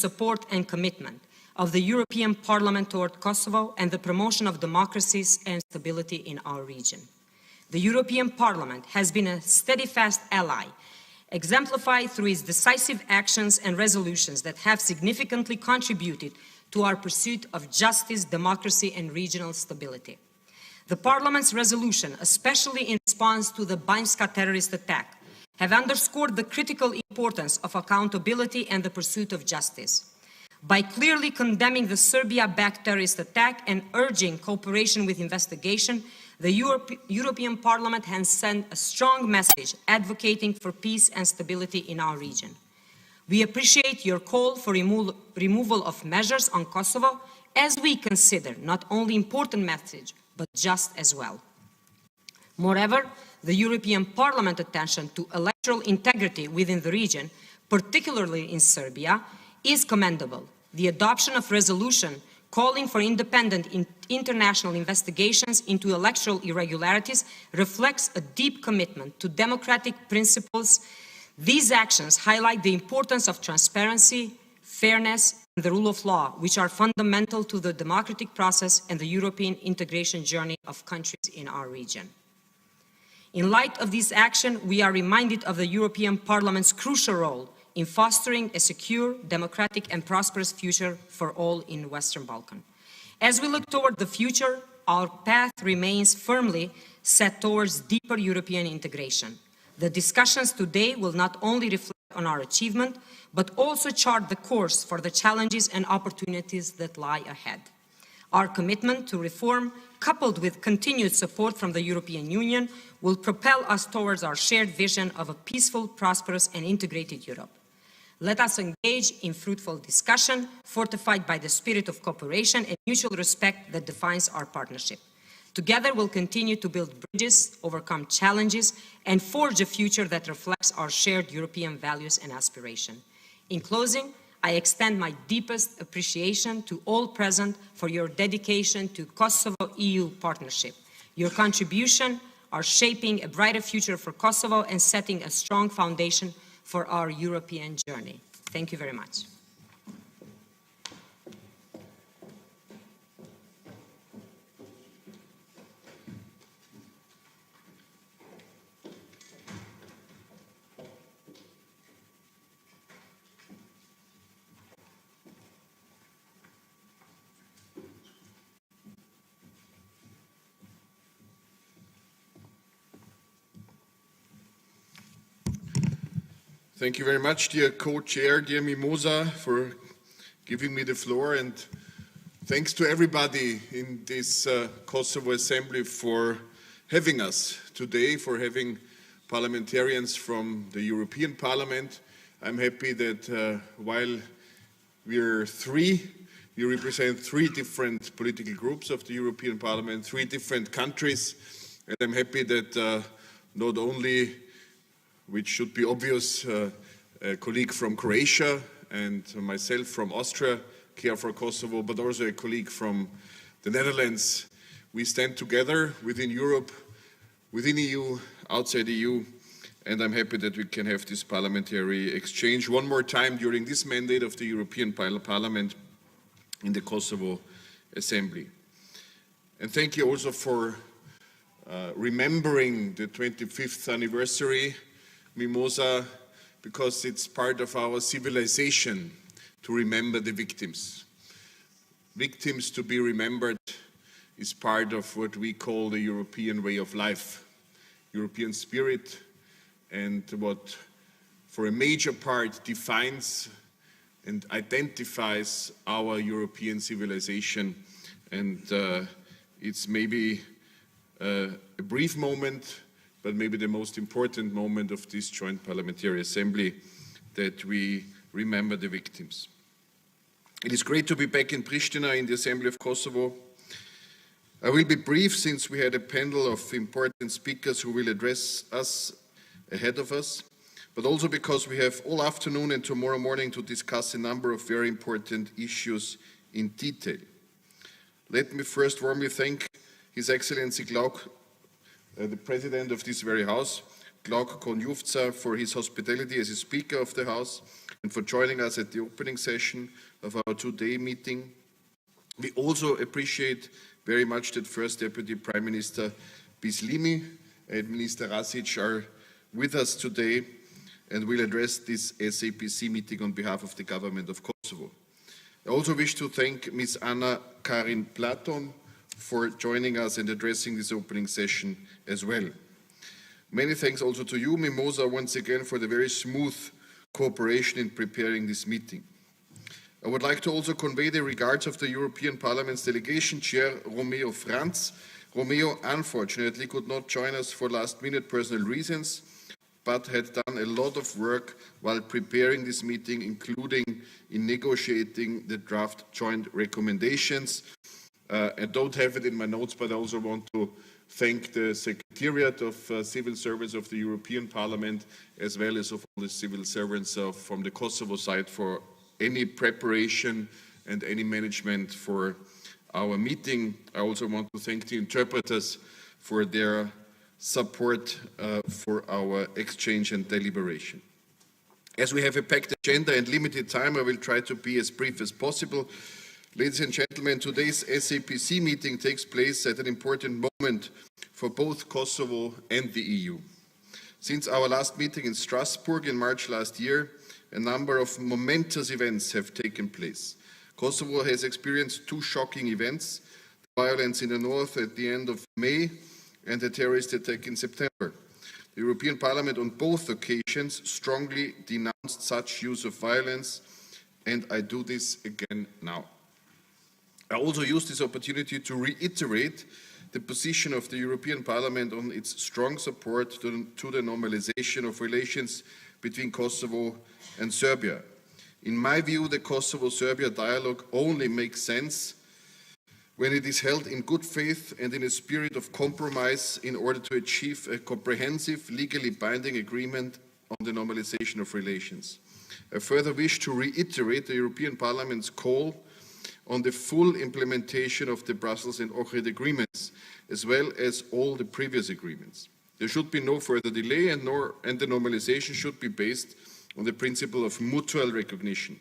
support and commitment of the European Parliament toward Kosovo and the promotion of democracies and stability in our region. The European Parliament has been a steadfast ally, exemplified through its decisive actions and resolutions that have significantly contributed to our pursuit of justice, democracy, and regional stability. The Parliament's resolution, especially in response to the Banjska terrorist attack, have underscored the critical importance of accountability and the pursuit of justice. By clearly condemning the Serbia-backed terrorist attack and urging cooperation with investigation, the European Parliament has sent a strong message advocating for peace and stability in our region. We appreciate your call for removal of measures on Kosovo, as we consider not only important message, but just as well. Moreover, the European Parliament's attention to electoral integrity within the region, particularly in Serbia, is commendable. The adoption of resolution calling for independent international investigations into electoral irregularities reflects a deep commitment to democratic principles. These actions highlight the importance of transparency, fairness, and the rule of law, which are fundamental to the democratic process and the European integration journey of countries in our region. In light of this action, we are reminded of the European Parliament's crucial role in fostering a secure, democratic, and prosperous future for all in Western Balkan. As we look toward the future, our path remains firmly set towards deeper European integration. The discussions today will not only reflect on our achievement, but also chart the course for the challenges and opportunities that lie ahead. Our commitment to reform, coupled with continued support from the European Union, will propel us towards our shared vision of a peaceful, prosperous, and integrated Europe. Let us engage in fruitful discussion, fortified by the spirit of cooperation and mutual respect that defines our partnership. Together, we'll continue to build bridges, overcome challenges, and forge a future that reflects our shared European values and aspirations. In closing, I extend my deepest appreciation to all present for your dedication to Kosovo-EU partnership. Your contribution are shaping a brighter future for Kosovo and setting a strong foundation for our European journey. Thank you very much. Thank you very much, dear co-chair, dear Mimosa, for giving me the floor, and thanks to everybody in this Kosovo Assembly for having us today, for having parliamentarians from the European Parliament. I'm happy that while we're three, we represent three different political groups of the European Parliament, three different countries, and I'm happy that not only, which should be obvious, a colleague from Croatia and myself from Austria care for Kosovo, but also a colleague from the Netherlands. We stand together within Europe, within EU, outside EU, and I'm happy that we can have this parliamentary exchange one more time during this mandate of the European Parliament in the Kosovo Assembly. And thank you also for remembering the 25th anniversary, Mimosa, because it's part of our civilization to remember the victims. Victims to be remembered is part of what we call the European way of life, European spirit, and what for a major part defines and identifies our European civilization. And it's maybe a brief moment, but maybe the most important moment of this joint parliamentary assembly, that we remember the victims. It is great to be back in Pristina in the Assembly of Kosovo. I will be brief since we had a panel of important speakers who will address us ahead of us, but also because we have all afternoon and tomorrow morning to discuss a number of very important issues in detail. Let me first warmly thank His Excellency Klauk, the President of this very House, Glauc Konjuvca for his hospitality as a speaker of the House and for joining us at the opening session of our two-day meeting. We also appreciate very much that First Deputy Prime Minister Bislimi and Minister Rasic are with us today and will address this SAPC meeting on behalf of the government of Kosovo. I also wish to thank Ms. Anna Karin Platon for joining us and addressing this opening session as well. Many thanks also to you, Mimosa, once again for the very smooth cooperation in preparing this meeting. I would like to also convey the regards of the European Parliament's delegation chair, Romeo Franz. Romeo unfortunately could not join us for last-minute personal reasons, but had done a lot of work while preparing this meeting, including in negotiating the draft joint recommendations. I don't have it in my notes, but I also want to thank the Secretariat of Civil Servants of the European Parliament, as well as of all the civil servants from the Kosovo side for any preparation and any management for our meeting. I also want to thank the interpreters for their support for our exchange and deliberation. As we have a packed agenda and limited time, I will try to be as brief as possible. Ladies and gentlemen, today's SAPC meeting takes place at an important moment for both Kosovo and the EU. Since our last meeting in Strasbourg in March last year, a number of momentous events have taken place. Kosovo has experienced two shocking events: the violence in the north at the end of May and the terrorist attack in September. The European Parliament on both occasions strongly denounced such use of violence, and I do this again now. I also use this opportunity to reiterate the position of the European Parliament on its strong support to the normalization of relations between Kosovo and Serbia. In my view, the Kosovo-Serbia dialogue only makes sense when it is held in good faith and in a spirit of compromise in order to achieve a comprehensive, legally binding agreement on the normalization of relations. I further wish to reiterate the European Parliament's call on the full implementation of the Brussels and Ohrid agreements, as well as all the previous agreements. There should be no further delay, and the normalization should be based on the principle of mutual recognition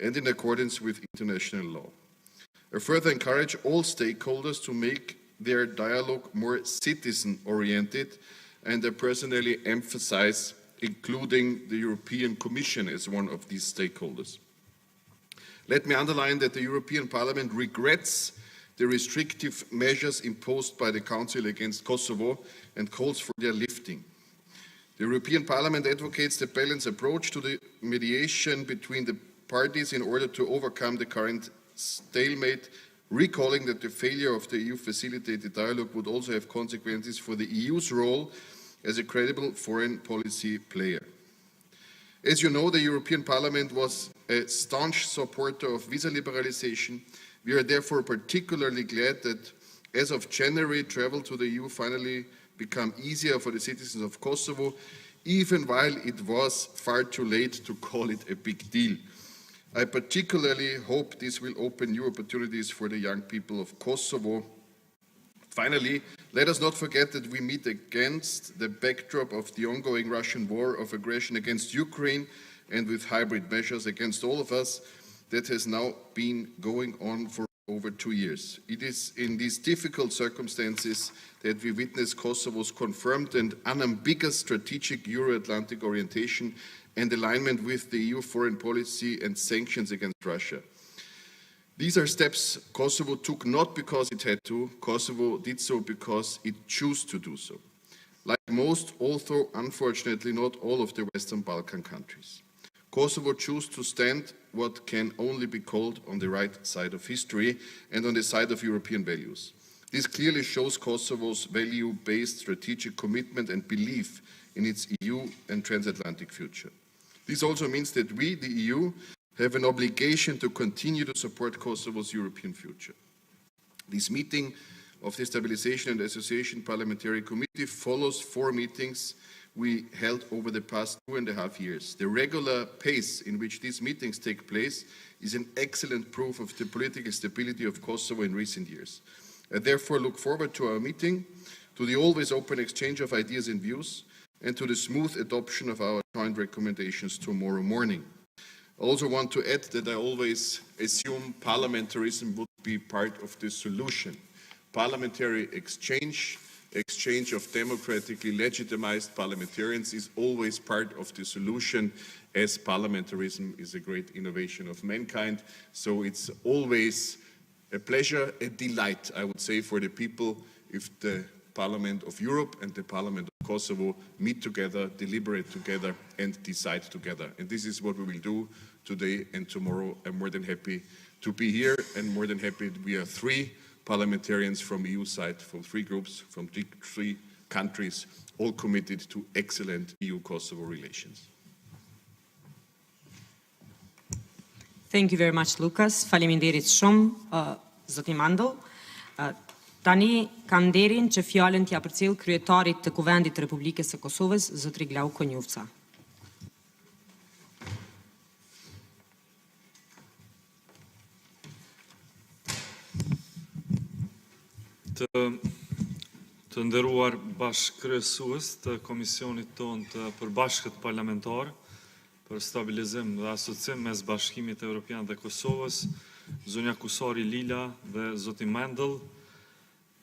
and in accordance with international law. I further encourage all stakeholders to make their dialogue more citizen-oriented, and I personally emphasize including the European Commission as one of these stakeholders. Let me underline that the European Parliament regrets the restrictive measures imposed by the Council against Kosovo and calls for their lifting. The European Parliament advocates the balanced approach to the mediation between the parties in order to overcome the current stalemate, recalling that the failure of the EU-facilitated dialogue would also have consequences for the EU's role as a credible foreign policy player. As you know, the European Parliament was a staunch supporter of visa liberalization. We are therefore particularly glad that as of January, travel to the EU finally became easier for the citizens of Kosovo, even while it was far too late to call it a big deal. I particularly hope this will open new opportunities for the young people of Kosovo. Finally, let us not forget that we meet against the backdrop of the ongoing Russian war of aggression against Ukraine and with hybrid measures against all of us that has now been going on for over 2 years. It is in these difficult circumstances that we witness Kosovo's confirmed and unambiguous strategic Euro-Atlantic orientation and alignment with the EU foreign policy and sanctions against Russia. These are steps Kosovo took not because it had to. Kosovo did so because it chose to do so. Like most, although unfortunately not all of the Western Balkan countries, Kosovo chose to stand what can only be called on the right side of history and on the side of European values. This clearly shows Kosovo's value-based strategic commitment and belief in its EU and transatlantic future. This also means that we, the EU, have an obligation to continue to support Kosovo's European future. This meeting of the Stabilization and Association Parliamentary Committee follows 4 meetings we held over the past 2.5 years. The regular pace in which these meetings take place is an excellent proof of the political stability of Kosovo in recent years. I therefore look forward to our meeting, to the always open exchange of ideas and views, and to the smooth adoption of our joint recommendations tomorrow morning. I also want to add that I always assume parliamentarism would be part of the solution. Parliamentary exchange of democratically legitimized parliamentarians is always part of the solution, as parliamentarism is a great innovation of mankind. So it's always a pleasure, a delight, I would say, for the people if the Parliament of Europe and the Parliament of Kosovo meet together, deliberate together, and decide together. And this is what we will do today and tomorrow. I'm more than happy to be here, and more than happy we are 3 parliamentarians from EU side, from 3 groups, from 3 countries, all committed to excellent EU-Kosovo relations. Thank you very much, Lucas. Faleminderit shumë, zoti Mandel. Tani kam nderin që fjalën t'ja përcjell kryetarit të Kuvendit të Republikës së Kosovës, zotri Glau Konjufca. Të nderuar bashkëkryesues të Komisionit tonë të përbashkët parlamentar për stabilizim dhe asociim mes Bashkimit Evropian dhe Kosovës, zonja Kusari Lila dhe zoti Mandel,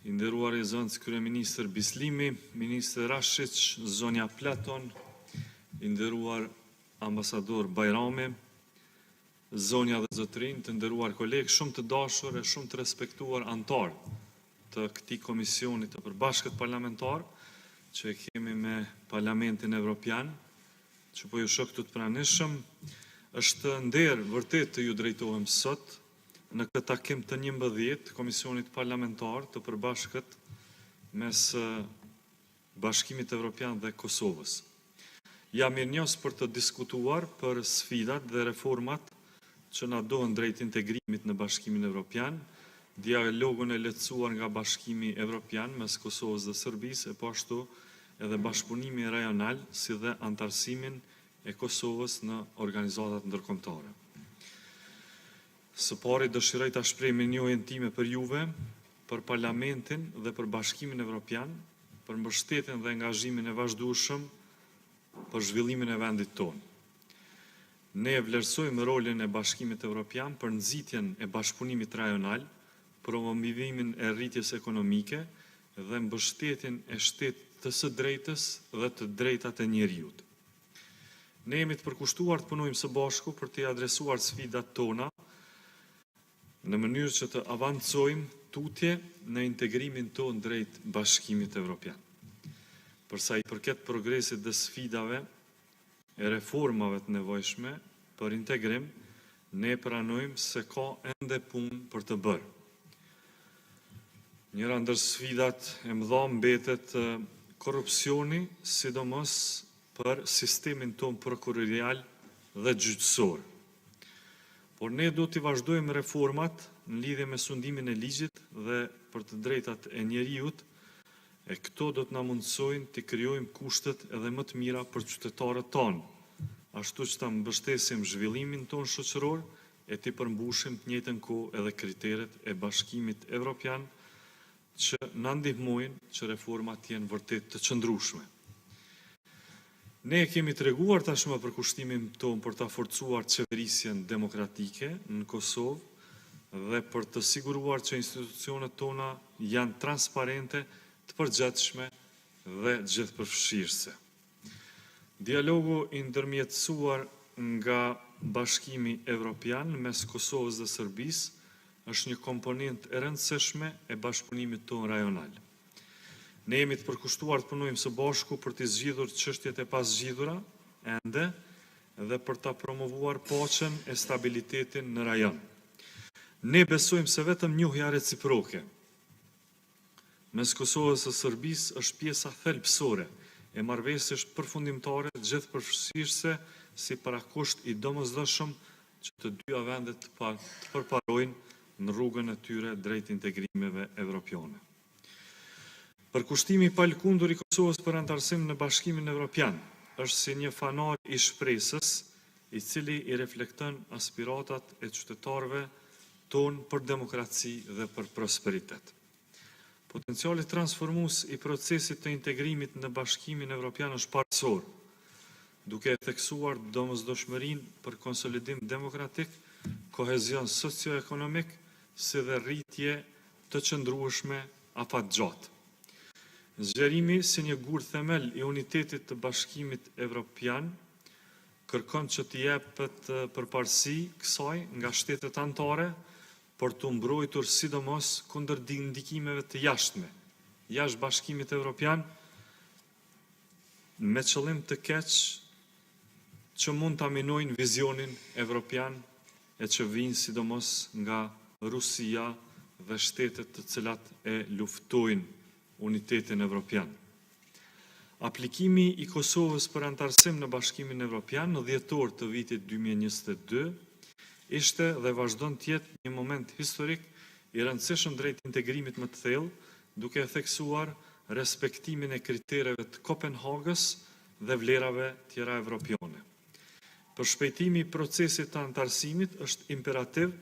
i nderuar i zënës kryeministër Bislimi, ministër Rashic, zonja Platon, i nderuar ambasador Bajrami, zonja dhe zotrin, të nderuar kolegë, shumë të dashur e shumë të respektuar antar të këtij komisionit të përbashkët parlamentar, që e kemi me Parlamentin Evropian, që po ju shoh këtu të pranishëm, është nder vërtet të ju drejtohem sot në këtë takim të 11 Komisionit Parlamentar të përbashkët mes Bashkimit Evropian dhe Kosovës. Jam mirënjohës për të diskutuar për sfidat dhe reformat që na dohen drejt integrimit në Bashkimin Evropian, dialogun e lehtësuar nga Bashkimi Evropian mes Kosovës dhe Serbisë, e po ashtu edhe bashkëpunimi rajonal si dhe antarësimin e Kosovës në organizatat ndërkombëtare. Së pari dëshiroj ta shpreh mirënjohjen time për juve, për Parlamentin dhe për Bashkimin Evropian, për mbështetjen dhe angazhimin e vazhdueshëm për zhvillimin e vendit tonë. Ne vlerësojmë rolin e Bashkimit Evropian për nxitjen e bashkëpunimit rajonal, promovimin e arritjes ekonomike dhe mbështetjen e shtetit të së drejtës dhe të drejtat e njeriut. Ne jemi të përkushtuar të punojmë së bashku për të adresuar sfidat tona në mënyrë që të avancojmë tutje në integrimin tonë drejt Bashkimit Evropian. Përsa i përket progresit dhe sfidave e reformave të nevojshme për integrim, ne pranojmë se ka ende punë për të bërë. Njëra ndër sfidat e mëdha mbetet korrupsioni, sidomos për sistemin tonë prokurorial dhe gjyqësor. Por ne do t'i vazhdojmë reformat në lidhje me sundimin e ligjit dhe për të drejtat e njeriut, e këto do të na mundsojnë të krijojmë kushtet edhe më të mira për qytetarët tonë, ashtu që ta mbështesim zhvillimin tonë shoqëror e të përmbushim të njëjtën kohë edhe kriteret e Bashkimit Evropian që na ndihmojnë që reformat jenë vërtet të qëndrueshme. Ne kemi treguar tashmë për kushtimin tonë për ta forcuar qeverisjen demokratike në Kosovë dhe për të siguruar që institucionet tona janë transparente, të përgjithshme dhe gjithëpërfshirëse. Dialogu i ndërmjetësuar nga Bashkimi Evropian mes Kosovës dhe Serbisë është një komponent e rëndësishme e bashkëpunimit tonë rajonal. Ne jemi të përkushtuar të punojmë së bashku për të zgjidhur çështjet e pasgjidhura ende dhe për ta promovuar paqen e stabilitetin në rajon. Ne besojmë se vetëm njohja reciproke mes Kosovës dhe Serbisë është pjesa thelbësore e marrëveshjes përfundimtare gjithëpërfshirëse si parakusht i domosdoshëm që të dyja vendet të përparojnë në rrugën e tyre drejt integrimeve evropiane. Përkushtimi i palëkundur i Kosovës për antarësim në Bashkimin Evropian është si një fanar i shpresës, i cili i reflekton aspiratat e qytetarëve tonë për demokraci dhe për prosperitet. Potenciali transformues i procesit të integrimit në Bashkimin Evropian është parësor, duke e theksuar domosdoshmërinë për konsolidim demokratik, kohezion socio-ekonomik, si dhe rritje të qëndrueshme afatgjatë. Zgjerimi si një gur themel i unitetit të Bashkimit Evropian kërkon që t'i jepet përparësi kësaj nga shtetet anëtare për të mbrojtur sidomos kundër ndikimeve të jashtme, jashtë Bashkimit Evropian, me qëllim të keq që mund të aminojnë vizionin evropian e që vinë sidomos nga Rusia dhe shtetet të cilat e luftojnë unitetin evropian. Aplikimi i Kosovës për antarësim në Bashkimin Evropian në dhjetor të vitit 2022 ishte dhe vazhdon të jetë një moment historik i rëndësishëm drejt integrimit më të thellë, duke e theksuar respektimin e kritereve të Kopenhagës dhe vlerave tjera evropiane. Për shpejtimi i procesit të antarësimit është imperativ,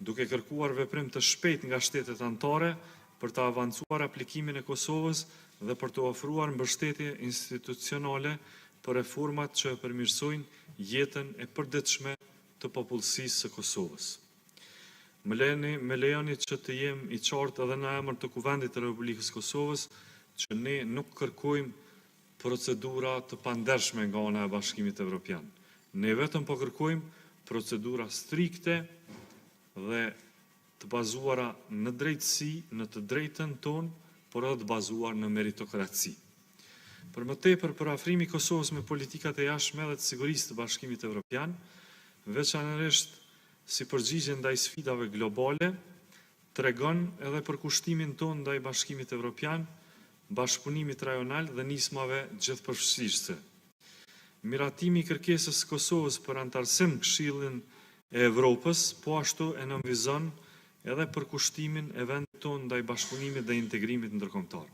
duke kërkuar veprim të shpejt nga shtetet anëtare për të avancuar aplikimin e Kosovës dhe për të ofruar mbështetje institucionale për reformat që përmirësojnë jetën e përditshme të popullsisë së Kosovës. Më lejoni që të jem i qartë edhe në emër të Kuvendit të Republikës Kosovës që ne nuk kërkojmë procedura të pandershme nga ana e Bashkimit Evropian. Ne vetëm po kërkojmë procedura strikte dhe të bazuara në drejtësi, në të drejtën tonë, por edhe të bazuar në meritokraci. Për më tepër për afrimi i Kosovës me politikat e jashtme dhe të sigurisë të Bashkimit Evropian, veçanërisht si përgjigje ndaj sfidave globale, tregon edhe për kushtimin tonë ndaj Bashkimit Evropian, bashkëpunimit rajonal dhe nismave gjithëpërfshirëse. Miratimi i kërkesës së Kosovës për antarësim Këshillin e Evropës, po ashtu e nënvizon edhe për kushtimin e vendit tonë ndaj bashkëpunimit dhe integrimit ndërkombëtar.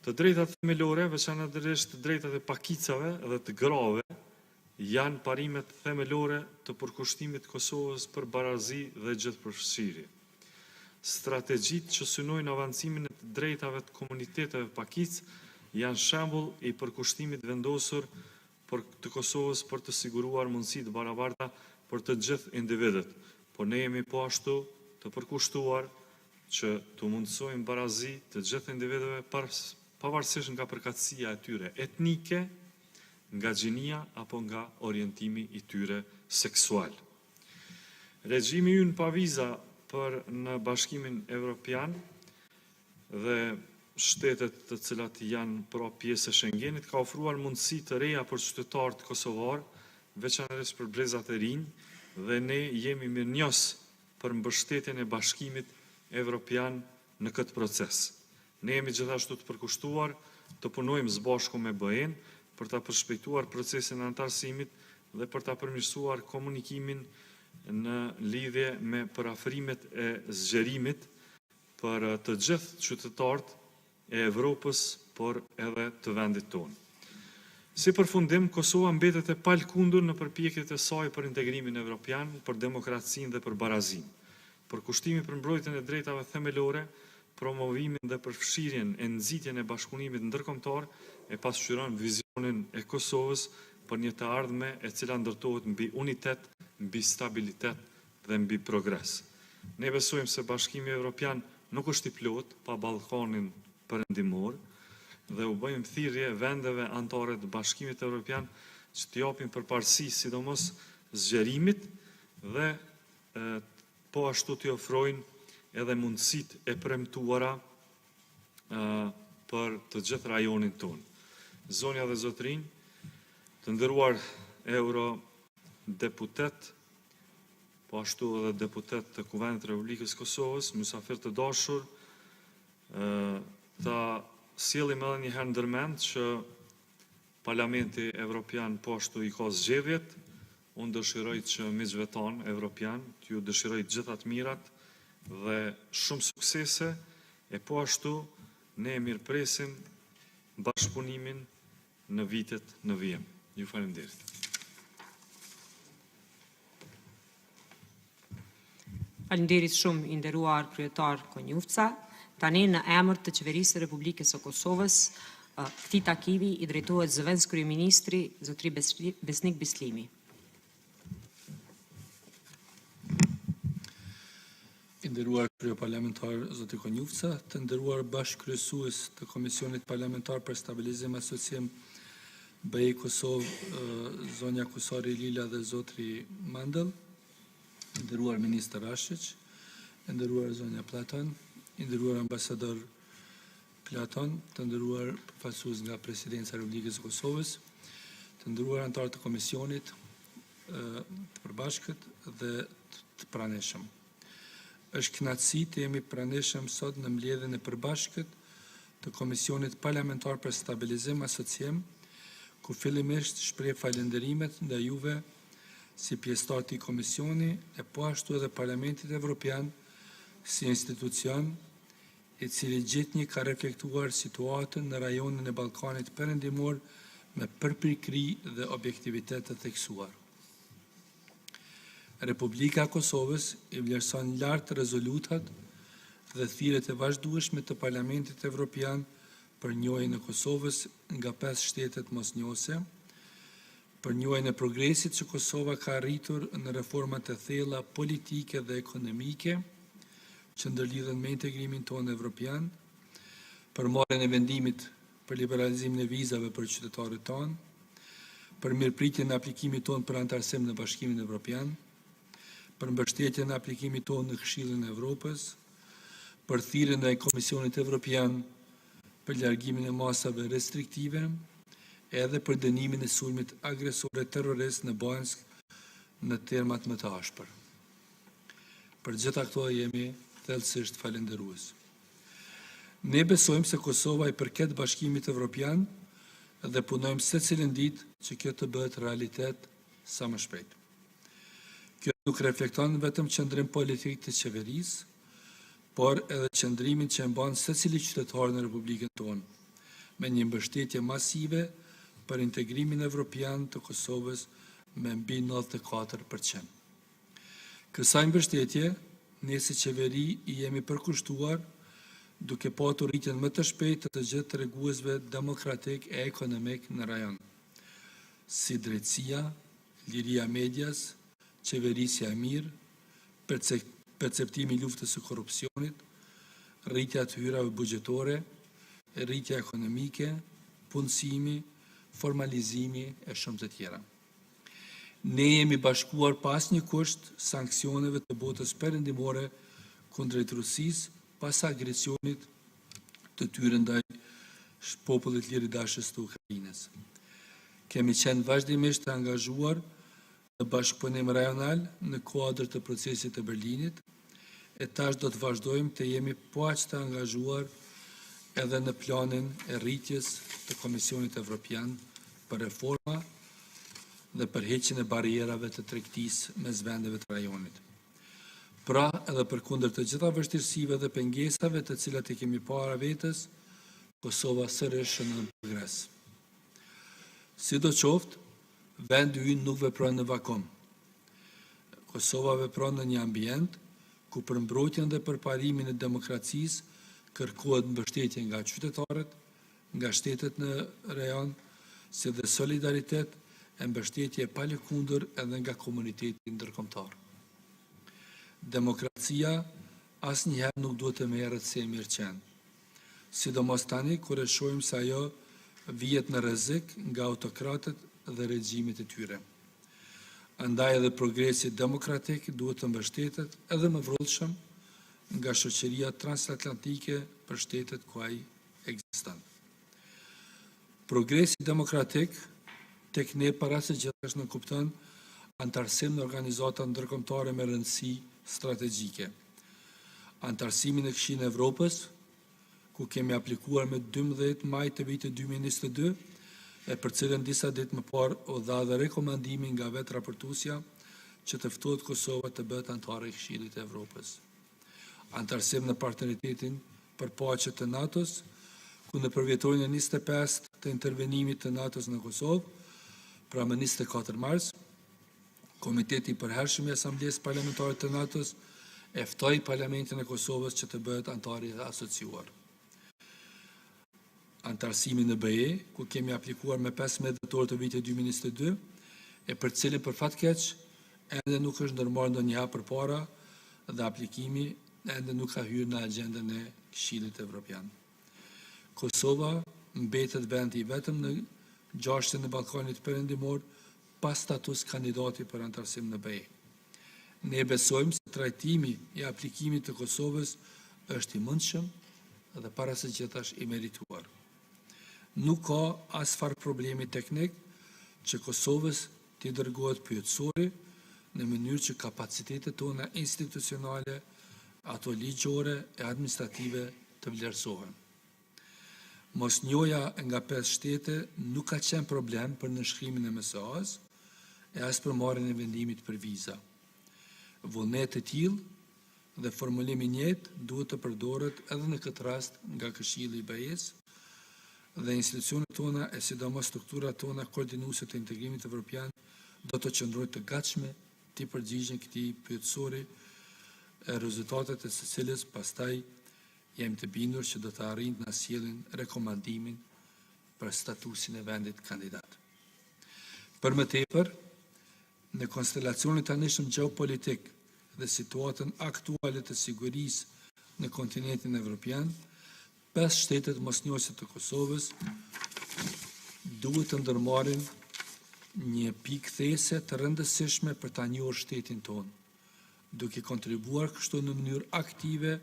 Të drejtat themelore, veçanërisht të drejtat e pakicave dhe të grave, janë parimet themelore të përkushtimit Kosovës për barazi dhe gjithëpërfshirje. Strategjitë që synojnë avancimin e të drejtave të komuniteteve pakic janë shembull i përkushtimit vendosur të Kosovës për të siguruar mundësi të barabarta për të gjithë individët, por ne jemi po ashtu të përkushtuar që të mundësojmë barazi të gjithë individëve pavarësisht nga përkatësia e tyre etnike, nga gjinia apo nga orientimi i tyre seksual. Regjimi ynë pa viza për në Bashkimin Evropian dhe shtetet të cilat janë pro pjesë e Schengenit ka ofruar mundësi të reja për qytetarët kosovar, veçanërisht për brezat e rinj, dhe ne jemi mirënjohës për mbështetjen e Bashkimit Evropian në këtë proces. Ne jemi gjithashtu të përkushtuar të punojmë së bashku me BE-n për ta përshpejtuar procesin e antarësimit dhe për ta përmirësuar komunikimin në lidhje me parafrimet e zgjerimit për të gjithë qytetarët e Evropës, por edhe të vendit tonë. Si përfundim, Kosova mbetet e palkundur në përpjekjet e saj për integrimin evropian, për demokracinë dhe për barazinë, për kushtimin për mbrojtjen e drejtave themelore, promovimin dhe përfshirjen e nxitjen e bashkëpunimit ndërkombëtar e pasqyron vizionin e Kosovës për një të ardhme e cila ndërtohet mbi unitet, mbi stabilitet dhe mbi progres. Ne besojmë se Bashkimi Evropian nuk është i plot pa Ballkanin perëndimor dhe u bëjmë thirrje vendeve anëtare të Bashkimit Evropian që t'i japin përparësi sidomos zgjerimit dhe po ashtu t'i ofrojnë edhe mundësitë e premtuara për të gjithë rajonin tonë. Zonja dhe zotrinj, të nderuar eurodeputet, po ashtu edhe deputet të Kuvendit të Republikës Kosovës, mysafir të dashur, ta sjellim edhe një herë ndërmend që Parlamenti Evropian po ashtu i ka zgjedhjet. Unë dëshiroj që miqve tanë evropian, t'ju dëshiroj gjithat mirat dhe shumë suksese, e po ashtu ne mirëpresim bashkëpunimin në vitet në vijem. Ju faleminderit. Faleminderit shumë i nderuar kryetar Konjufca. Tani në emër të Qeverisë së Republikës së Kosovës, këtij takimi i drejtohet zëvendës kryeministri zotëri Besnik Bislimi. I nderuar kryeparlamentar zoti Konjufca, të nderuar bashkëkryesues të Komisionit Parlamentar për Stabilizim Asociim BE-Kosovë, zonja Kusari Lila dhe zotri Mandel, i nderuar ministër Rashić, i nderuar zonja Platon, i nderuar ambasador Platon, të nderuar përfaqësues nga Presidenca e Republikës së Kosovës, të nderuar anëtarë të Komisionit të përbashkët dhe të pranishëm. Është kënaqësi të jemi pranishëm sot në mbledhjen e përbashkët të Komisionit Parlamentar për Stabilizim Asociim, ku fillimisht shpreh falënderimet ndaj juve si pjesëtar të Komisioni e po ashtu edhe Parlamentit Evropian si institucion i cili gjithnjë ka reflektuar situatën në rajonin e Ballkanit Perëndimor me përpikëri dhe objektivitet të theksuar. Republika e Kosovës i vlerëson lart rezolutat dhe thirrjet e vazhdueshme të Parlamentit Evropian për njohjen e Kosovës nga 5 shtetet mosnjohëse, për njohjen e progresit që Kosova ka arritur në reformat e thella politike dhe ekonomike që ndërlidhen me integrimin tonë evropian, për marrjen e vendimit për liberalizimin e vizave për qytetarët tonë, për mirëpritjen e aplikimit tonë për antarësim në Bashkimin Evropian, për mbështetjen e aplikimit tonë në Këshillin e Evropës, për thirrjen e Komisionit Evropian për largimin e masave restriktive, edhe për dënimin e sulmit agresore terrorist në Bansk në termat më të ashpër. Për gjitha këto jemi thellësisht falënderues. Ne besojmë se Kosova i përket Bashkimit Evropian dhe punojmë secilën ditë që kjo të bëhet realitet sa më shpejt. Kjo nuk reflekton vetëm qëndrim politik të qeverisë, por edhe qëndrimin që e mban secili qytetar në Republikën tonë, me një mbështetje masive për integrimin evropian të Kosovës me mbi 94%. Kësaj mbështetje, ne si qeveri i jemi përkushtuar duke patur rritjen më të shpejtë të gjithë treguesve demokratik e ekonomik në rajon, si drejtësia, liria medias, qeverisja e mirë, perceptimi i luftës së korrupsionit, rritja të hyrave buxhetore, rritja ekonomike, punësimi, formalizimi e shumë të tjera. Ne jemi bashkuar pas një kusht sanksioneve të botës perëndimore kundrejt Rusisë pas agresionit të tyre ndaj popullit liridashës të Ukrainës. Kemi qenë vazhdimisht të angazhuar në bashkëpunim rajonal në kuadër të procesit të Berlinit, e tash do të vazhdojmë të jemi po aq të angazhuar edhe në planin e rritjes të Komisionit Evropian për reforma dhe përheqjen e barrierave të tregtisë mes vendeve të rajonit. Pra, edhe përkundër të gjitha vështirësive dhe pengesave të cilat i kemi para vetes, Kosova sërish shënon progres. Sidoqoftë, vendi ynë nuk vepron në vakum. Kosova vepron në një ambient ku për mbrojtjen dhe përparimin e demokracisë kërkohet mbështetje nga qytetarët, nga shtetet në rajon, si dhe solidaritet e mbështetje pa lëkundur edhe nga komuniteti ndërkombëtar. Demokracia asnjëherë nuk duhet të merret si e mirëqenë, sidomos tani kur e shohim se ajo vihet në rrezik nga autokratët dhe regjimet e tyre. Andaj edhe progresi demokratik duhet të mbështetet edhe më vrullshëm nga shoqëria transatlantike për shtetet ku ai ekziston. Progresi demokratik tek ne para së gjithash në kupton antarësim në organizata ndërkombëtare me rëndësi strategjike. Antarësimin e Këshillin e Evropës, ku kemi aplikuar me 12 maj të vitit 2022, e për cilën disa ditë më parë u dha dhe rekomandimi nga vetë raportuesja që të ftohet Kosova të bëhet anëtare e Këshillit të Evropës. Antarësim në partneritetin për paqe të NATO-s, ku në përvjetorin e 25 të intervenimit të NATO-s në Kosovë, pra më 24 mars, Komiteti i Përhershëm i Asamblesë Parlamentare të NATO-s e ftoi Parlamentin e Kosovës që të bëhet antar i asociuar. Antarësimi në BE, ku kemi aplikuar me 15 dhjetor të vitit 2022, e për cilin për fat keq ende nuk është ndërmarrë ndonjëherë përpara dhe aplikimi ende nuk ka hyrë në agjendën e Këshillit Evropian. Kosova mbetet vendi vetëm në gjashtë në Ballkanit Perëndimor pa status kandidati për antarësim në BE. Ne besojmë se trajtimi i aplikimit të Kosovës është i mundshëm dhe para së gjithash i merituar. Nuk ka asfarë problemi teknik që Kosovës t'i dërgohet pyetësori në mënyrë që kapacitetet tona institucionale, ato ligjore e administrative të vlerësohen. Mosnjoja nga 5 shtete nuk ka qenë problem për nënshkrimin e MSA-s e as për marrjen e vendimit për viza. Vullnet të tillë dhe formulimi i njëjtë duhet të përdoret edhe në këtë rast nga Këshilli i BE-s dhe institucionet tona e sidomos strukturat tona koordinuese të integrimit evropian do të qëndrojnë të gatshme të përgjigjen këtij pyetësori e rezultatet e së cilës pastaj jemi të bindur që do të arrijnë të na sjellin rekomandimin për statusin e vendit kandidat. Për më tepër, në konstelacionin tanishëm gjeopolitik dhe situatën aktuale të sigurisë në kontinentin evropian, 5 shtetet mosnjose të Kosovës duhet të ndërmarrin një pikë these të rëndësishme për ta njohur shtetin tonë, duke kontribuar kështu në mënyrë aktive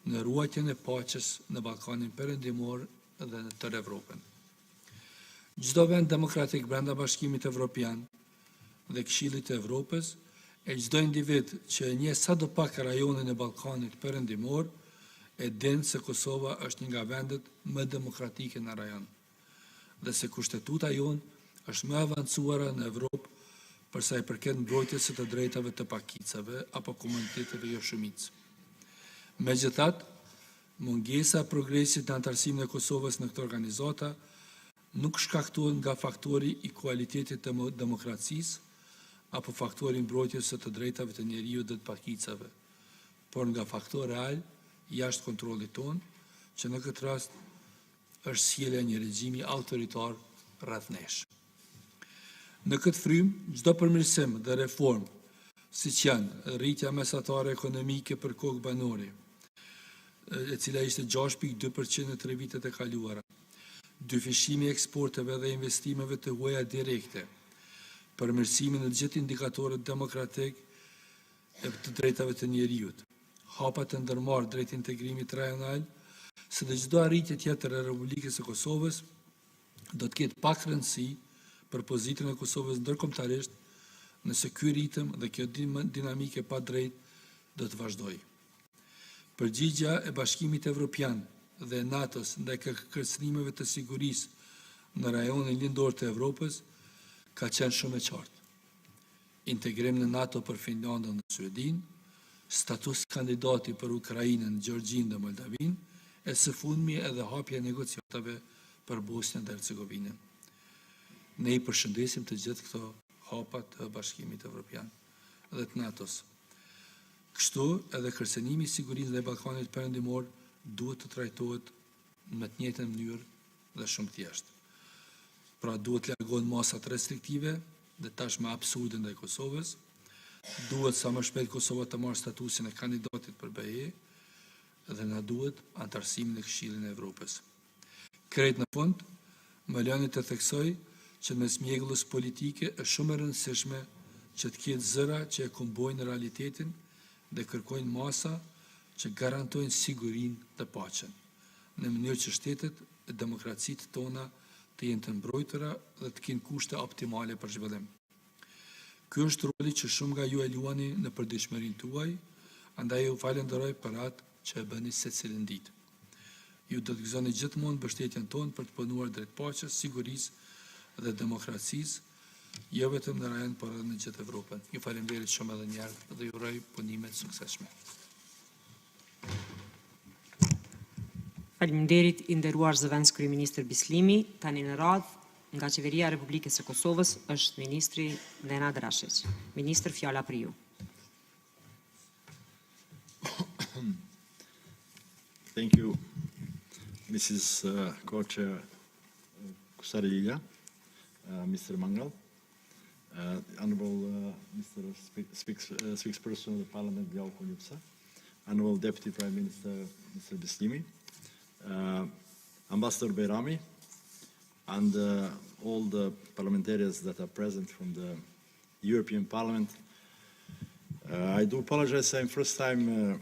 në ruajtjen e paqes në Ballkanin Perëndimor dhe në tërë Evropën. Çdo vend demokratik brenda Bashkimit Evropian dhe Këshillit të Evropës e çdo individ që e njeh sadopak rajonin e Ballkanit Perëndimor e din se Kosova është një nga vendet më demokratike në rajon dhe se kushtetuta jonë është më avancuara në Evropë për sa i përket mbrojtjes së të drejtave të pakicave apo komuniteteve jo shumicë. Megjithatë, mungesa e progresit në antarësimin e Kosovës në këtë organizata nuk shkaktohet nga faktori i kualitetit të demokracisë apo faktori i mbrojtjes së të drejtave të njeriut dhe të pakicave, por nga faktor real jashtë kontrollit tonë, që në këtë rast është sjellja e një regjimi autoritar rreth nesh. Në këtë frym, çdo përmirësim dhe reformë, siç janë rritja mesatare ekonomike për kokë banore, e cila ishte 6.2% në 3 vitet e kaluara, dyfishimi i eksporteve dhe investimeve të huaja direkte, përmirësimi në gjithë indikatorët demokratik e të drejtave të njeriut, hapat të ndërmarrë drejt integrimit rajonal, se dhe çdo arritje tjetër e Republikës së Kosovës do të ketë pak rëndësi për pozitën e Kosovës ndërkombëtarisht, nëse ky ritëm dhe kjo dinamike pa drejt do të vazhdojë. Përgjigjja e Bashkimit Evropian dhe NATO-s ndaj kërcënimeve të sigurisë në rajonin lindor të Evropës ka qenë shumë e qartë. Integrim në NATO për Finlandën dhe Suedin, status kandidati për Ukrainën, Gjergjinë dhe Moldavinë, e së fundmi edhe hapja e negociatave për Bosnjën dhe Hercegovinën. Ne i përshëndesim të gjithë këto hapa të Bashkimit Evropian dhe të NATO-s. Kështu edhe kërcënimi i sigurisë ndaj Ballkanit Perëndimor duhet të trajtohet në të njëjtën mënyrë dhe shumë thjesht. Pra duhet largohen masat restriktive dhe tashmë absurde ndaj Kosovës, duhet sa më shpejt Kosova të marrë statusin e kandidatit për BE dhe na duhet antarësimin në Këshillin e Evropës. Krejt në fund, më lëni të theksoj që mes mjegullës politike është shumë e rëndësishme që të ketë zëra që e kombojnë realitetin dhe kërkojnë masa që garantojnë sigurinë dhe paqen, në mënyrë që shtetet e demokracitë tona të jenë të mbrojtura dhe të kenë kushte optimale për zhvillim. Ky është roli që shumë nga ju e luani në përditshmërinë tuaj, andaj ju falenderoj për atë që e bëni secilën ditë. Ju do të gëzoni gjithmonë mbështetjen tonë për të punuar drejt paqes, sigurisë dhe demokracisë, jo vetëm në rajon, por edhe në gjithë Evropën. Ju faleminderit shumë edhe një herë dhe ju uroj punime të suksesshme. Faleminderit i nderuar zëvendës kryeministër Bislimi. Tani në radhë nga Qeveria e Republikës së Kosovës është ministri Nenad Rashić. Ministër, fjala për ju. Thank you, Mrs. Co-Chair Kusarilla, Mr. Mangal, Honorable Mr. Spokesperson of the Parliament, Vjau Konjupsa, Honorable Deputy Prime Minister, Mr. Bislimi, Ambassador Bayrami, and all the parliamentarians that are present from the European Parliament. I do apologize, I'm first time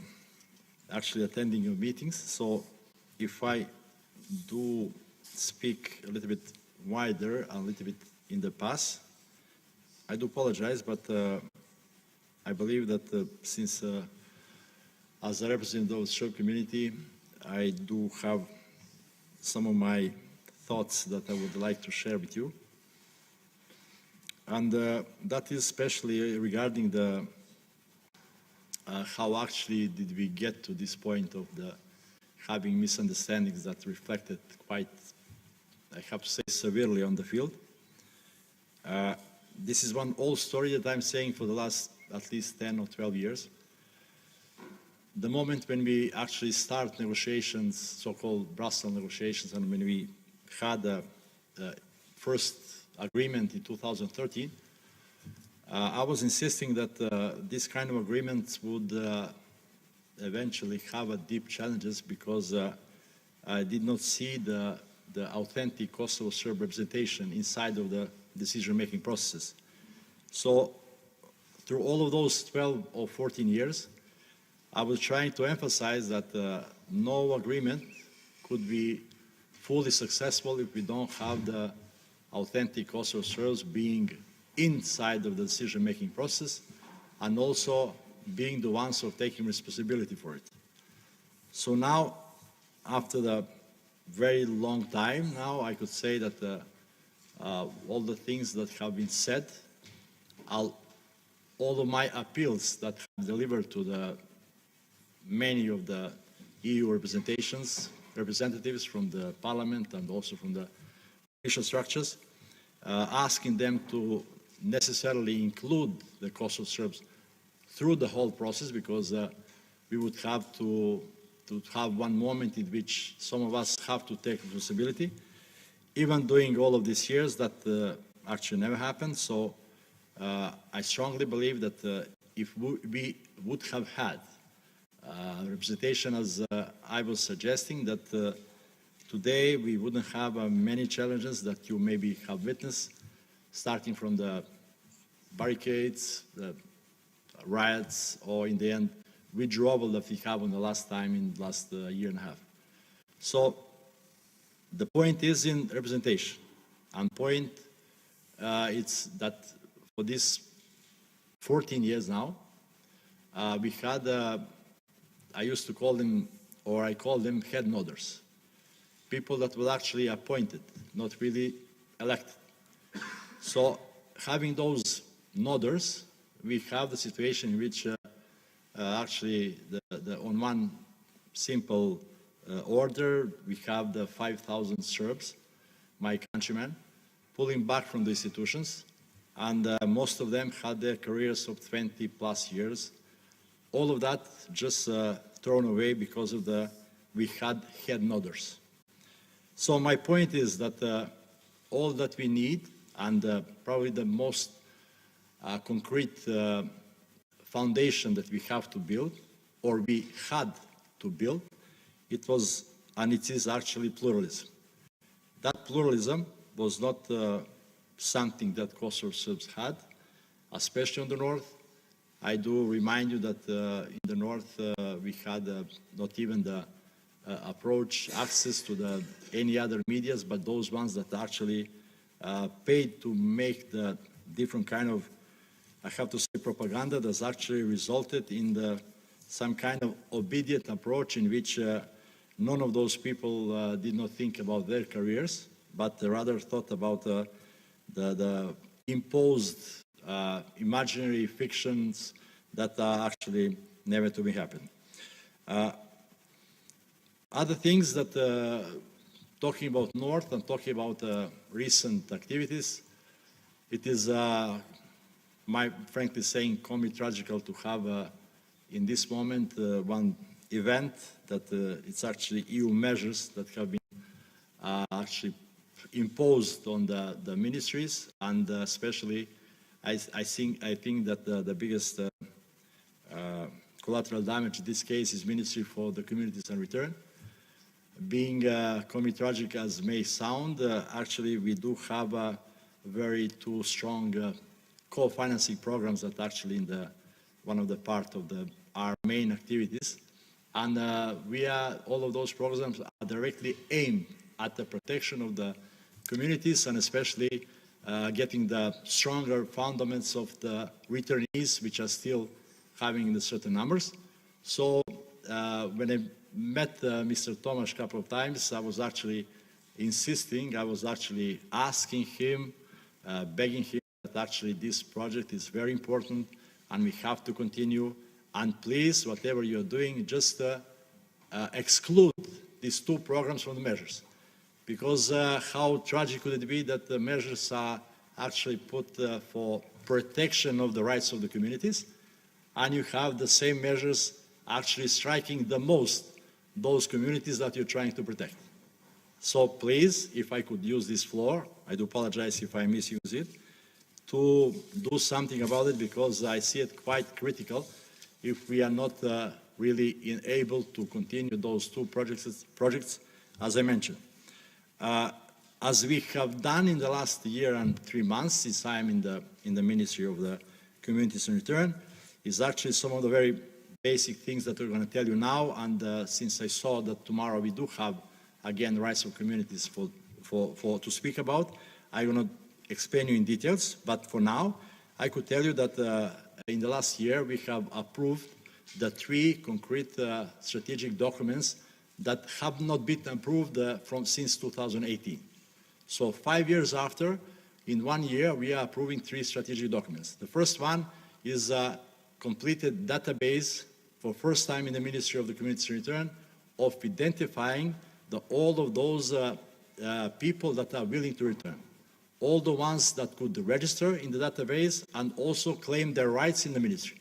actually attending your meetings, so if I do speak a little bit wider, a little bit in the past, I do apologize, but I believe that since as a representative of the Serb community, I do have some of my thoughts that I would like to share with you. And that is especially regarding the how actually did we get to this point of the having misunderstandings that reflected quite, I have to say, severely on the field. This is one old story that I'm saying for the last at least 10 or 12 years. The moment when we actually start negotiations, so-called Brussels negotiations, and when we had the first agreement in 2013, I was insisting that this kind of agreements would eventually have a deep challenges because I did not see the authentic Kosovo Serb representation inside of the decision-making processes. So through all of those 12 or 14 years, I was trying to emphasize that no agreement could be fully successful if we don't have the authentic Kosovo Serbs being inside of the decision-making process and also being the ones who are taking responsibility for it. So now, after the very long time now, I could say that all the things that have been said, all of my appeals that have delivered to the many of the EU representatives from the Parliament and also from the official structures, asking them to necessarily include the Kosovo Serbs through the whole process, because we would have to have one moment in which some of us have to take responsibility. Even during all of these years, that actually never happened. So I strongly believe that if we would have had representation as I was suggesting, that today we wouldn't have many challenges that you maybe have witnessed, starting from the barricades, the riots, or in the end, withdrawal that we have on the last time in the last year and a half. So the point is in representation. And point it's that for this 14 years now, we had, I used to call them, or I call them head nodders. People that were actually appointed, not really elected. So having those nodders, we have the situation in which actually on one simple order, we have the 5,000 Serbs, my countrymen, pulling back from the institutions, and most of them had their careers of 20 plus years. All of that just thrown away because of we had head nodders. So my point is that all that we need, and probably the most concrete foundation that we have to build, or we had to build, it was, and it is actually pluralism. That pluralism was not something that Kosovo Serbs had, especially on the north. I do remind you that in the north we had not even the approach, access to any other medias, but those ones that actually paid to make the different kind of, I have to say, propaganda that's actually resulted in some kind of obedient approach in which none of those people did not think about their careers, but rather thought about the imposed imaginary fictions that are actually never to be happened. Other things that, talking about North and talking about recent activities, it is, frankly saying, comic tragical to have in this moment one event that it's actually EU measures that have been actually imposed on the ministries, and especially I think that the biggest collateral damage in this case is Ministry for the Communities and Return. Being tragic as may sound, actually we do have very two strong co-financing programs that actually in one of the part of our main activities, and all of those programs are directly aimed at the protection of the communities, and especially getting the stronger fundamentals of the returnees, which are still having the certain numbers. So when I met Mr. Tomasz a couple of times, I was actually insisting, I was actually asking him, begging him that actually this project is very important and we have to continue, and please, whatever you're doing, just exclude these two programs from the measures. Because how tragic could it be that the measures are actually put for protection of the rights of the communities, and you have the same measures actually striking the most those communities that you're trying to protect. So please, if I could use this floor, I do apologize if I misuse it, to do something about it, because I see it quite critical if we are not really able to continue those two projects as I mentioned. As we have done in the last year and 3 months since I am in the Ministry of the Communities and Return, is actually some of the very basic things that we're going to tell you now, and since I saw that tomorrow we do have, again, rights of communities to speak about, I will not explain you in details, but for now, I could tell you that in the last year we have approved the 3 concrete strategic documents that have not been approved since 2018. So 5 years after, in 1 year, we are approving 3 strategic documents. The first one is a completed database for first time in the Ministry of the Communities and Return of identifying all of those people that are willing to return. All the ones that could register in the database and also claim their rights in the ministry.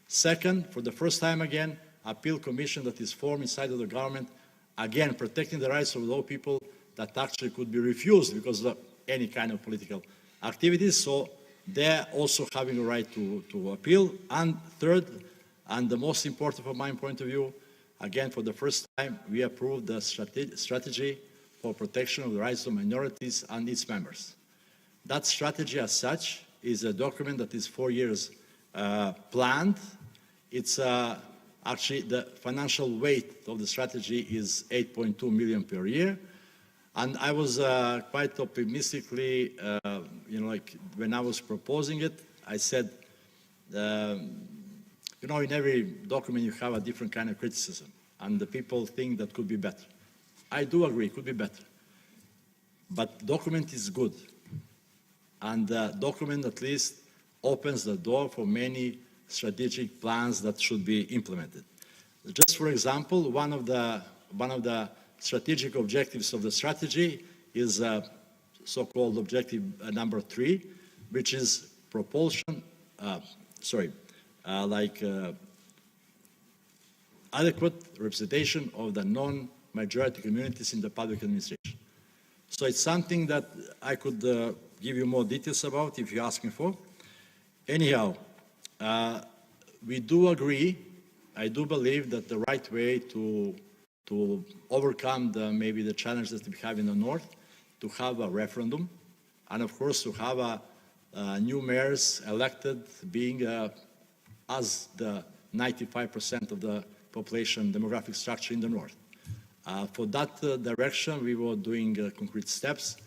Second, for the first time again, appeal commission that is formed inside of the government, again protecting the rights of those people that actually could be refused because of any kind of political activities. So they're also having a right to appeal. And third, and the most important from my point of view, again for the first time, we approved the strategy for protection of the rights of minorities and its members. That strategy as such is a document that is 4 years planned. It's actually the financial weight of the strategy is 8.2 million per year. And I was quite optimistically, like when I was proposing it, I said, in every document you have a different kind of criticism, and the people think that could be better. I do agree, it could be better. But the document is good. And the document at least opens the door for many strategic plans that should be implemented. Just for example, one of the strategic objectives of the strategy is so-called objective number 3, which is adequate representation of the non-majority communities in the public administration. So it's something that I could give you more details about if you ask me for. Anyhow, we do agree, I do believe that the right way to overcome maybe the challenges that we have in the north, to have a referendum, and of course to have new mayors elected being as the 95% of the population demographic structure in the north. For that direction, we were doing concrete steps.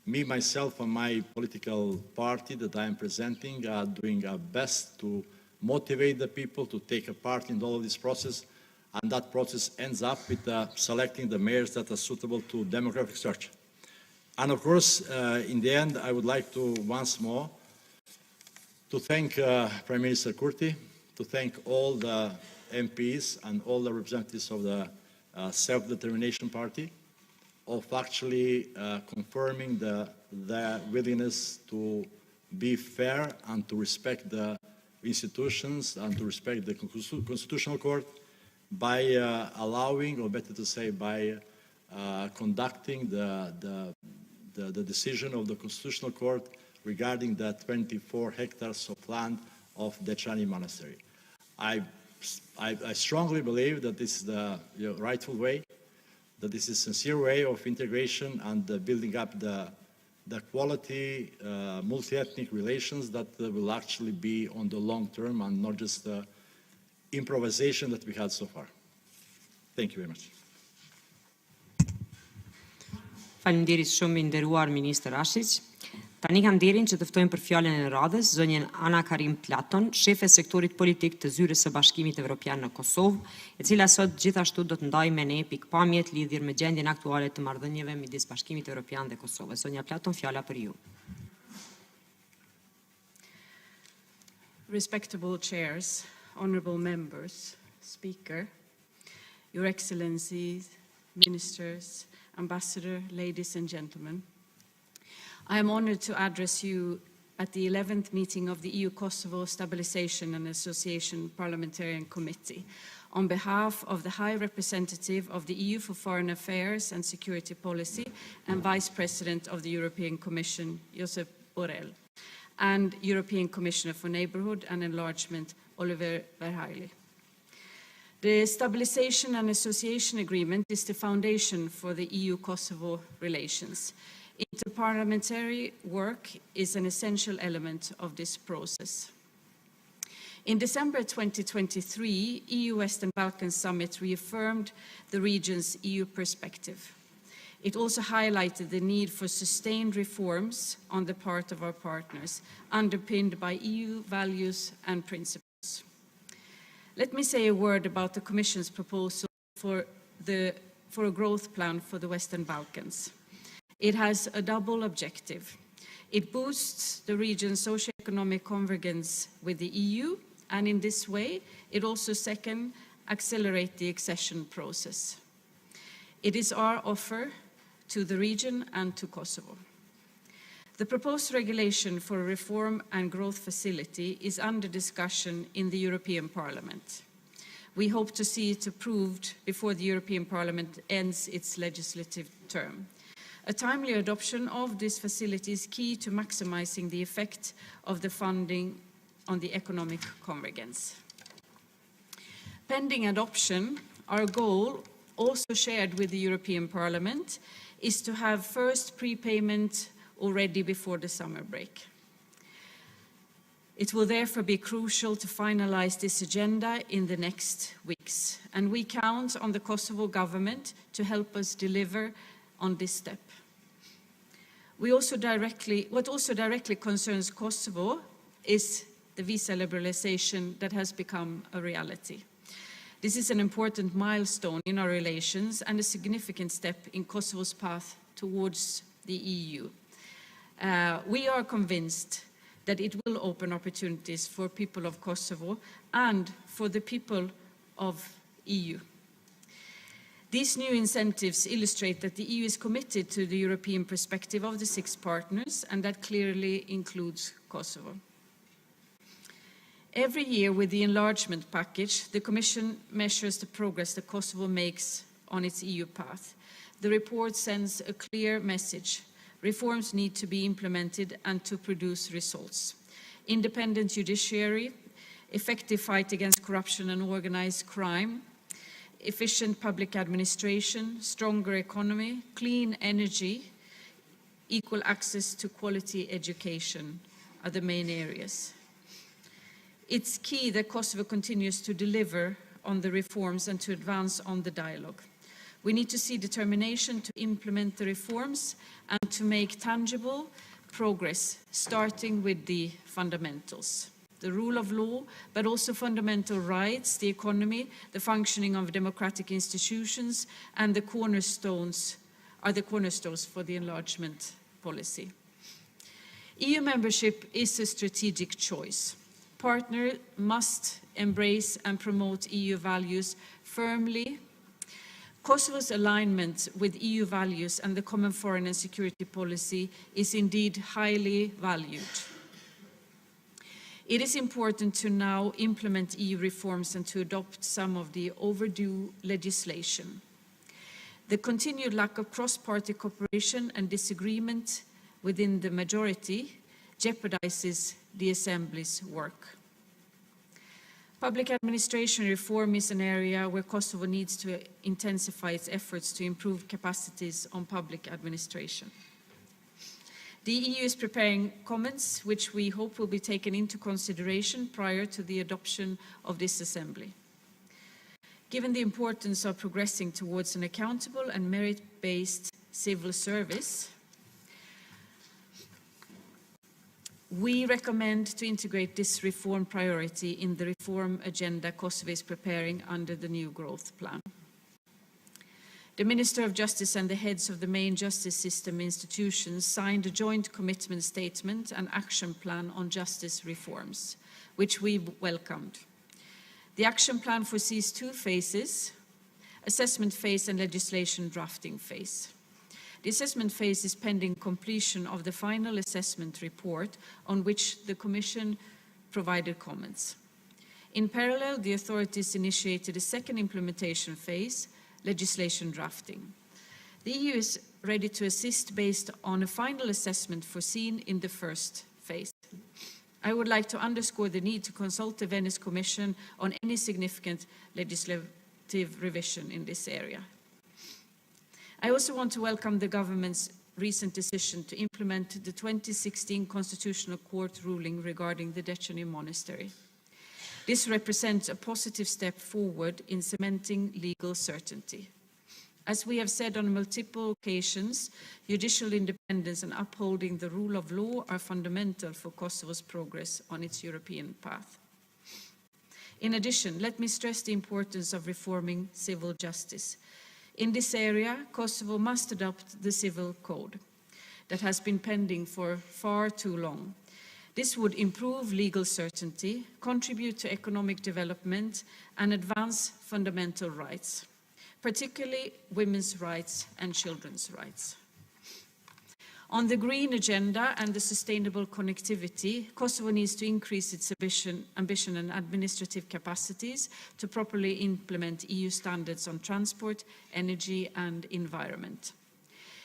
Me, myself, and my political party that I am presenting are doing our best to motivate the people to take a part in all of this process, and that process ends up with selecting the mayors that are suitable to demographic structure. And of course, in the end, I would like to once more to thank Prime Minister Kurti, to thank all the MPs and all the representatives of the Self-Determination Party of actually confirming their willingness to be fair and to respect the institutions and to respect the Constitutional Court by allowing, or better to say, by conducting the decision of the Constitutional Court regarding the 24 hectares of land of Dechani Monastery. I strongly believe that this is the rightful way, that this is a sincere way of integration and building up the quality multi-ethnic relations that will actually be on the long term and not just the improvisation that we had so far. Thank you very much. Faleminderit shumë i nderuar Ministër Ashiq. Tani kam nderin që të ftojmë për fjalën e radhës zonjën Ana Karim Platon, shefe e sektorit politik të Zyrës së Bashkimit Evropian në Kosovë, e cila sot gjithashtu do të ndajë me ne pikpamjet lidhur me gjendjen aktuale të marrëdhënieve midis Bashkimit Evropian dhe Kosovës. Zonja Platon, fjala për ju. Respectable chairs, honorable members, speaker, your excellencies, ministers, ambassador, ladies and gentlemen, I am honored to address you at the 11th meeting of the EU-Kosovo Stabilization and Association Parliamentarian Committee on behalf of the High Representative of the EU for Foreign Affairs and Security Policy and Vice President of the European Commission, Josep Borrell, and European Commissioner for Neighbourhood and Enlargement, Oliver Verheyli. The Stabilization and Association Agreement is the foundation for the EU-Kosovo relations. Interparliamentary work is an essential element of this process. In December 2023, EU Western Balkans Summit reaffirmed the region's EU perspective. It also highlighted the need for sustained reforms on the part of our partners, underpinned by EU values and principles. Let me say a word about the Commission's proposal for a growth plan for the Western Balkans. It has a double objective. It boosts the region's socio-economic convergence with the EU, and in this way, it also accelerates the accession process. It is our offer to the region and to Kosovo. The proposed regulation for a reform and growth facility is under discussion in the European Parliament. We hope to see it approved before the European Parliament ends its legislative term. A timely adoption of this facility is key to maximizing the effect of the funding on the economic convergence. Pending adoption, our goal, also shared with the European Parliament, is to have first prepayment already before the summer break. It will therefore be crucial to finalize this agenda in the next weeks, and we count on the Kosovo government to help us deliver on this step. What also directly concerns Kosovo is the visa liberalization that has become a reality. This is an important milestone in our relations and a significant step in Kosovo's path towards the EU. We are convinced that it will open opportunities for people of Kosovo and for the people of EU. These new incentives illustrate that the EU is committed to the European perspective of the six partners, and that clearly includes Kosovo. Every year with the enlargement package, the Commission measures the progress that Kosovo makes on its EU path. The report sends a clear message. Reforms need to be implemented and to produce results. Independent judiciary, effective fight against corruption and organized crime, efficient public administration, stronger economy, clean energy, equal access to quality education are the main areas. It's key that Kosovo continues to deliver on the reforms and to advance on the dialogue. We need to see determination to implement the reforms and to make tangible progress, starting with the fundamentals. The rule of law, but also fundamental rights, the economy, the functioning of democratic institutions, and the cornerstones for the enlargement policy. EU membership is a strategic choice. Partners must embrace and promote EU values firmly. Kosovo's alignment with EU values and the common foreign and security policy is indeed highly valued. It is important to now implement EU reforms and to adopt some of the overdue legislation. The continued lack of cross-party cooperation and disagreement within the majority jeopardizes the Assembly's work. Public administration reform is an area where Kosovo needs to intensify its efforts to improve capacities on public administration. The EU is preparing comments which we hope will be taken into consideration prior to the adoption of this Assembly. Given the importance of progressing towards an accountable and merit-based civil service, we recommend to integrate this reform priority in the reform agenda Kosovo is preparing under the new growth plan. The Minister of Justice and the heads of the main justice system institutions signed a joint commitment statement and action plan on justice reforms, which we welcomed. The action plan foresees 2 phases, assessment phase and legislation drafting phase. The assessment phase is pending completion of the final assessment report on which the Commission provided comments. In parallel, the authorities initiated a second implementation phase, legislation drafting. The EU is ready to assist based on a final assessment foreseen in the first phase. I would like to underscore the need to consult the Venice Commission on any significant legislative revision in this area. I also want to welcome the government's recent decision to implement the 2016 Constitutional Court ruling regarding the Dechani Monastery. This represents a positive step forward in cementing legal certainty. As we have said on multiple occasions, judicial independence and upholding the rule of law are fundamental for Kosovo's progress on its European path. In addition, let me stress the importance of reforming civil justice. In this area, Kosovo must adopt the civil code that has been pending for far too long. This would improve legal certainty, contribute to economic development, and advance fundamental rights, particularly women's rights and children's rights. On the green agenda and the sustainable connectivity, Kosovo needs to increase its ambition and administrative capacities to properly implement EU standards on transport, energy, and environment.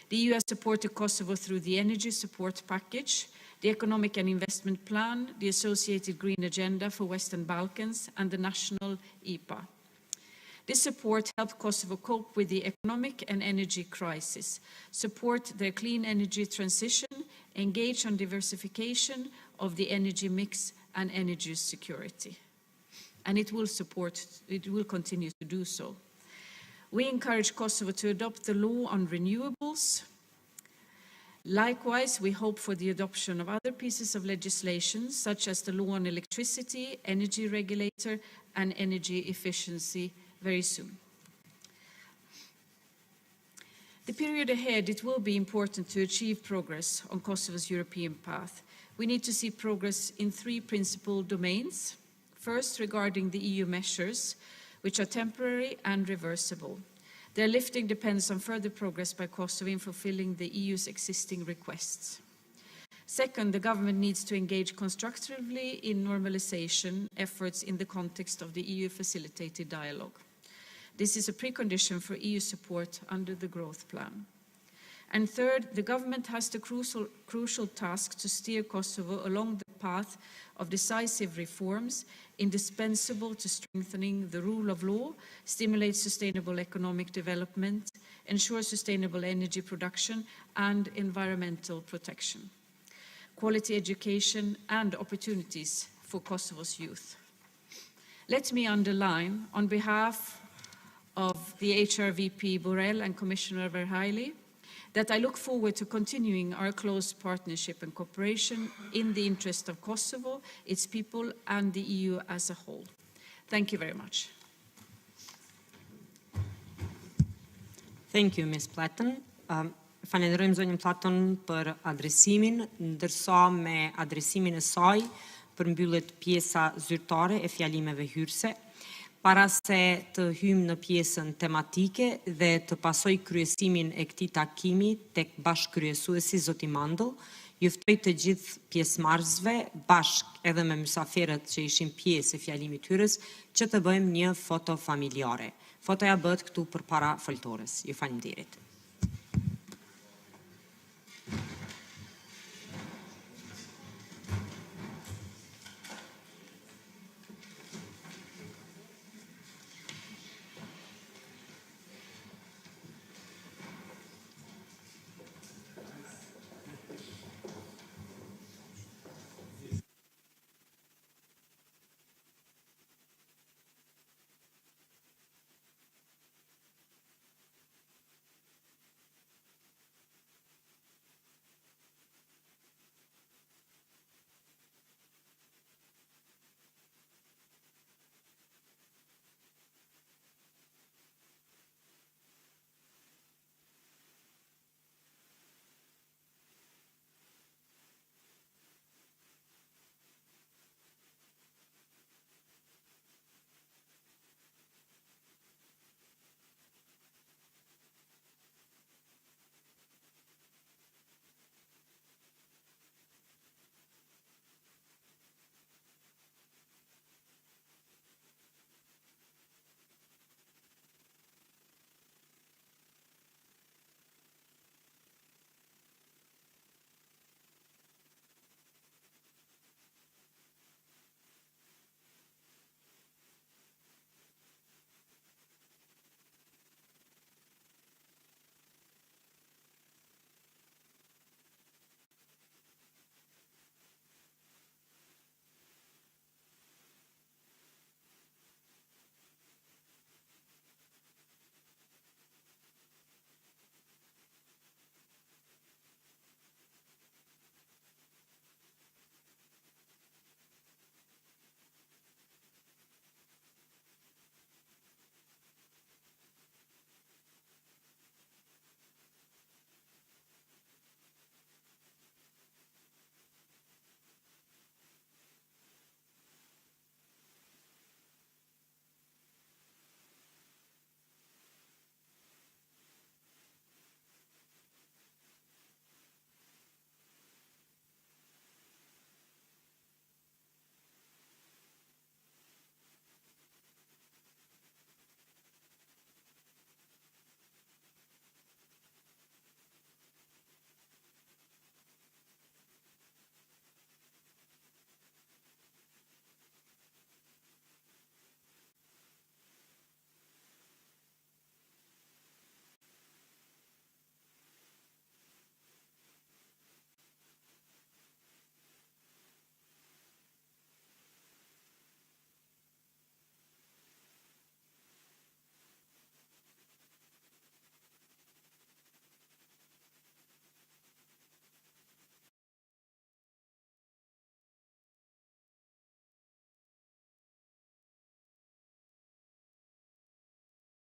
The EU has supported Kosovo through the Energy Support Package, the Economic and Investment Plan, the associated Green Agenda for Western Balkans, and the National EPA. This support helped Kosovo cope with the economic and energy crisis, support their clean energy transition, engage on diversification of the energy mix and energy security. And it will continue to do so. We encourage Kosovo to adopt the law on renewables. Likewise, we hope for the adoption of other pieces of legislation, such as the law on electricity, energy regulator, and energy efficiency very soon. The period ahead, it will be important to achieve progress on Kosovo's European path. We need to see progress in 3 principal domains. First, regarding the EU measures, which are temporary and reversible. Their lifting depends on further progress by Kosovo in fulfilling the EU's existing requests. Second, the government needs to engage constructively in normalization efforts in the context of the EU-facilitated dialogue. This is a precondition for EU support under the growth plan. And third, the government has the crucial task to steer Kosovo along the path of decisive reforms indispensable to strengthening the rule of law, stimulate sustainable economic development, ensure sustainable energy production and environmental protection, quality education and opportunities for Kosovo's youth. Let me underline, on behalf of the HRVP Borrell and Commissioner Verheili, that I look forward to continuing our close partnership and cooperation in the interest of Kosovo, its people, and the EU as a whole. Thank you very much. Thank you, Ms. Platten. Falenderojmë zonjën Platten për adresimin, ndërsa me adresimin e saj përmbyllet pjesa zyrtare e fjalimeve hyrëse. Para se të hymë në pjesën tematike dhe të pasoj kryesimin e këtij takimi tek bashkëkryesuesi zoti Mandëll, Ju ftoj të gjithë pjesëmarrësve, bashk edhe me mysafirët që ishin pjesë e fjalimit hyrës, që të bëjmë një foto familjare. Fotoja bëhet këtu përpara foltores. Ju faleminderit.